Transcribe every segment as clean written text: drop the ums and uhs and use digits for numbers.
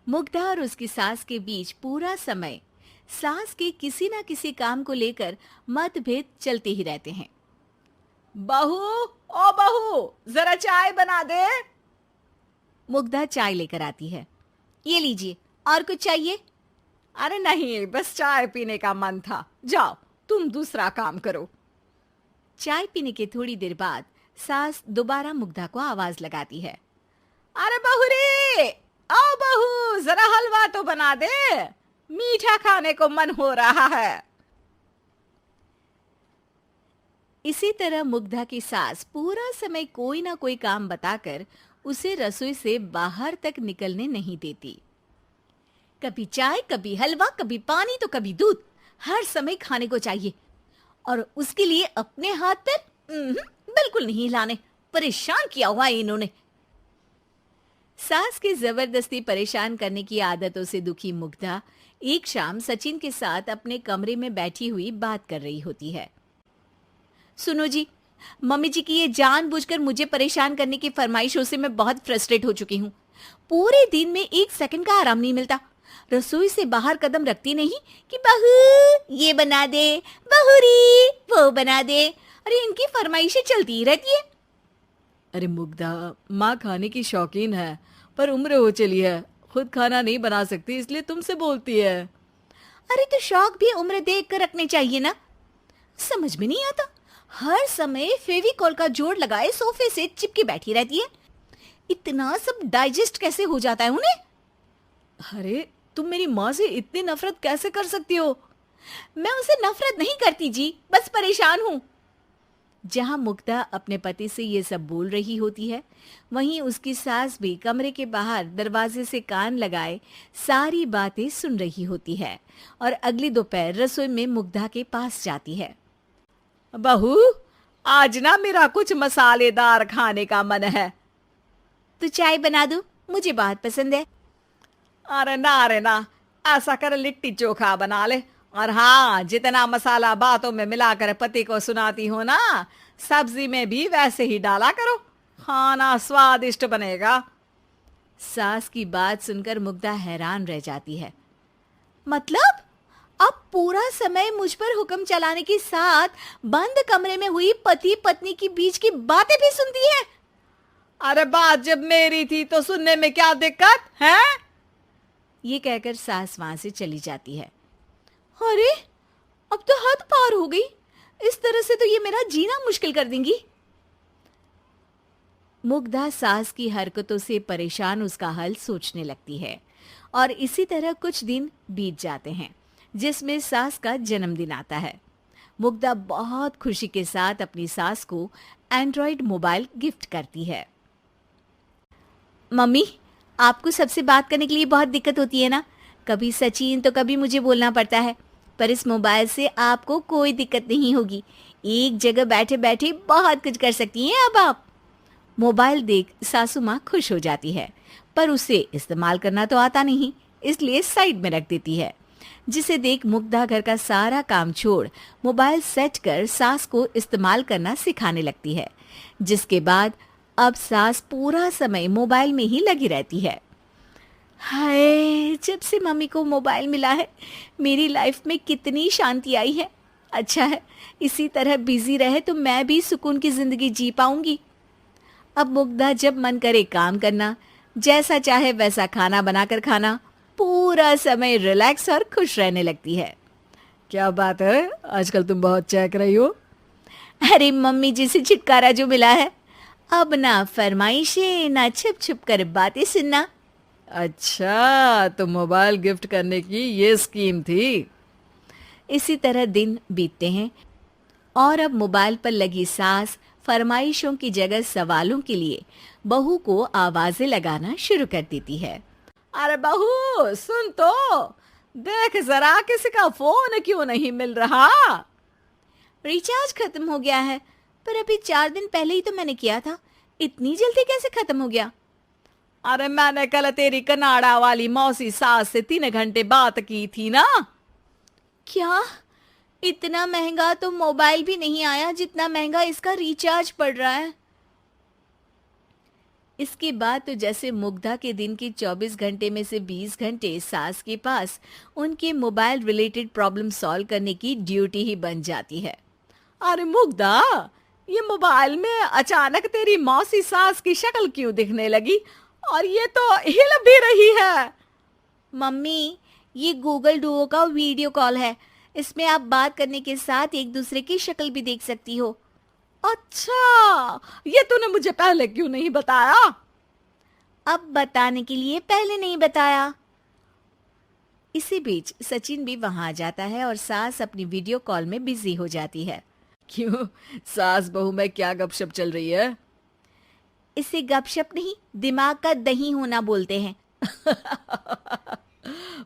मुग्धा और उसकी सास के बीच पूरा समय सास के किसी ना किसी काम को लेकर मतभेद चलते ही रहते हैं। बहू, ओ बहू, जरा चाय बना दे। मुग्धा चाय लेकर आती है। ये लीजिए, और कुछ चाहिए? अरे नहीं, बस चाय पीने का मन था। जाओ, तुम दूसरा काम करो। चाय पीने के थोड़ी देर बाद सास दोबारा मुग्धा को आवाज लगाती है। अरे बहू रे, आओ बहू, जरा हलवा तो बना दे, मीठा खाने को मन हो रहा है। इसी तरह मुग्धा की सास पूरा समय कोई ना कोई काम बताकर उसे रसोई से बाहर तक निकलने नहीं देती। कभी चाय, कभी हलवा, कभी पानी तो कभी दूध, हर समय खाने को चाहिए और उसके लिए अपने हाथ पैर बिल्कुल नहीं हिलाने। परेशान किया हुआ है इन्होंने। सास की जबरदस्ती परेशान करने की आदतों से दुखी मुग्धा एक शाम सचिन के साथ अपने कमरे में बैठी हुई बात कर रही होती है। सुनो जी, मम्मी जी की ये जानबूझकर मुझे परेशान करने की फरमाइशों से मैं बहुत फ्रस्ट्रेट हो चुकी हूँ। पूरे दिन में एक सेकंड का आराम नहीं मिलता। रसोई से बाहर कदम रखती नहीं कि बहू ये बना दे, बहुरी वो बना दे। अरे इनकी फरमाइशें चलती ही रहती है। अरे मुग्धा, माँ खाने की शौकीन है, पर उम्र हो चली है, खुद खाना नहीं बना सकती, इसलिए तुमसे बोलती है। अरे तो शौक भी उम्र देख कर रखने चाहिए ना। समझ में नहीं आता, हर समय फेविकॉल का जोड़ लगाए सोफे से चिपकी बैठी रहती है। इतना सब डाइजेस्ट कैसे हो जाता है उन्हें? अरे तुम मेरी माँ से इतनी नफरत कैसे कर सकती हो? मैं उनसे नफरत नहीं करती जी, बस परेशान हूँ। जहां मुग्धा अपने पति से ये सब बोल रही होती है, वहीं उसकी सास भी कमरे के बाहर दरवाजे से कान लगाए सारी बातें सुन रही होती है और अगली दोपहर रसोई में मुग्धा के पास जाती है। बहू, आज ना मेरा कुछ मसालेदार खाने का मन है। तो चाय बना दूं? मुझे बहुत पसंद है। अरे ना, ऐसा कर लिट्टी चोखा बना ले। और हाँ, जितना मसाला बातों में मिलाकर पति को सुनाती हो ना, सब्जी में भी वैसे ही डाला करो, खाना स्वादिष्ट बनेगा। सास की बात सुनकर मुग्धा हैरान रह जाती है। मतलब आप पूरा समय मुझ पर हुक्म चलाने के साथ बंद कमरे में हुई पति पत्नी की बीच की बातें भी सुनती है? अरे बात जब मेरी थी तो सुनने में क्या दिक्कत है? ये कहकर सास वहां से चली जाती है। अरे अब तो हद पार हो गई। इस तरह से तो ये मेरा जीना मुश्किल कर देंगी। मुग्धा सास की हरकतों से परेशान उसका हल सोचने लगती है और इसी तरह कुछ दिन बीत जाते हैं, जिसमें सास का जन्मदिन आता है। मुग्धा बहुत खुशी के साथ अपनी सास को एंड्रॉयड मोबाइल गिफ्ट करती है। मम्मी, आपको सबसे बात करने के लिए बहुत दिक्कत होती है ना? कभी सचिन तो कभी मुझे बोलना पड़ता है, पर इस मोबाइल से आपको कोई दिक्कत नहीं होगी। एक जगह बैठे बैठे बहुत कुछ कर सकती हैं अब आप। मोबाइल देख सासू माँ खुश हो जाती है, पर उसे इस्तेमाल करना तो आता नहीं, इसलिए साइड में रख देती है। जिसे देख मुग्धा घर का सारा काम छोड़ मोबाइल सेट कर सास को इस्तेमाल करना सिखाने लगती है, जिसके बाद अब सास पूरा समय मोबाइल में ही लगी रहती है। हाय, जब से मम्मी को मोबाइल मिला है मेरी लाइफ में कितनी शांति आई है। अच्छा है, इसी तरह बिजी रहे तो मैं भी सुकून की जिंदगी जी पाऊंगी। अब मुग्धा जब मन करे काम करना, जैसा चाहे वैसा खाना बनाकर खाना, पूरा समय रिलैक्स और खुश रहने लगती है। क्या बात है, आजकल तुम बहुत चहक रही हो। अरे मम्मी जी से छुटकारा जो मिला है, अब ना फरमाइशें ना छुप छुप कर बातें सुनना। अच्छा, तो मोबाइल गिफ्ट करने की ये स्कीम थी। इसी तरह दिन बीतते हैं और अब मोबाइल पर लगी सास फरमाइशों की जगह सवालों के लिए बहू को आवाजें लगाना शुरू कर देती है। अरे बहू सुन तो, देख जरा किसी का फोन क्यों नहीं मिल रहा? रिचार्ज खत्म हो गया है, पर अभी 4 दिन पहले ही तो मैंने किया था। इतनी जल्दी कैसे खत्म हो गया? अरे मैंने कल तेरी कनाडा वाली मौसी सास से 3 घंटे बात की थी ना। क्या? इतना महंगा तो मोबाइल भी नहीं आया जितना महंगा इसका रिचार्ज पड़ रहा है। इसके बाद तो जैसे मुग्धा के दिन के 24 घंटे में से 20 घंटे सास के पास उनके मोबाइल रिलेटेड प्रॉब्लम सॉल्व करने की ड्यूटी ही बन जाती है। अरे मुग्धा, ये मोबाइल में अचानक तेरी मौसी सास की शक्ल क्यों दिखने लगी? और ये तो हिल भी रही है। मम्मी, ये गूगल डुओ का वीडियो कॉल है। इसमें आप बात करने के साथ एक दूसरे की शक्ल भी देख सकती हो। अच्छा, ये तूने मुझे पहले क्यों नहीं बताया? अब बताने के लिए पहले नहीं बताया। इसी बीच सचिन भी वहां आ जाता है और सास अपनी वीडियो कॉल में बिजी हो जाती है। क्यों, सास बहू में क्या गपशप चल रही है? इसे गपशप नहीं, दिमाग का दही होना बोलते हैं।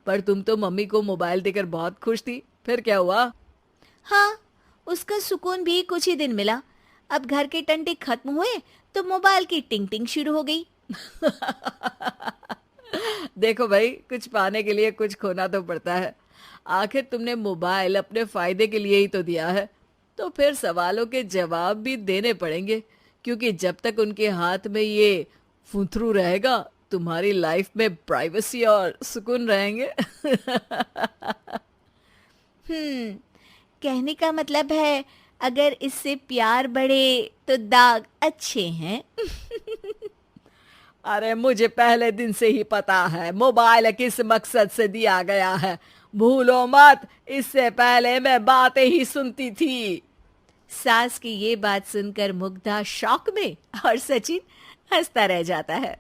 पर तुम तो मम्मी को मोबाइल देकर बहुत खुश थी, फिर क्या हुआ? हाँ, उसका सुकून भी कुछ ही दिन मिला। अब घर के टंटे खत्म हुए तो मोबाइल की टिंग टिंग शुरू हो गई। देखो भाई, कुछ पाने के लिए कुछ खोना तो पड़ता है। आखिर तुमने मोबाइल अपने फायदे के लिए ही तो दिया है, तो फिर सवालों के जवाब भी देने पड़ेंगे, क्योंकि जब तक उनके हाथ में ये फुंथरू रहेगा, तुम्हारी लाइफ में प्राइवेसी और सुकून रहेंगे। कहने का मतलब है अगर इससे प्यार बढ़े तो दाग अच्छे हैं। अरे मुझे पहले दिन से ही पता है मोबाइल किस मकसद से दिया गया है। भूलो मत, इससे पहले मैं बातें ही सुनती थी। सास की ये बात सुनकर मुग्धा शॉक में और सचिन हंसता रह जाता है।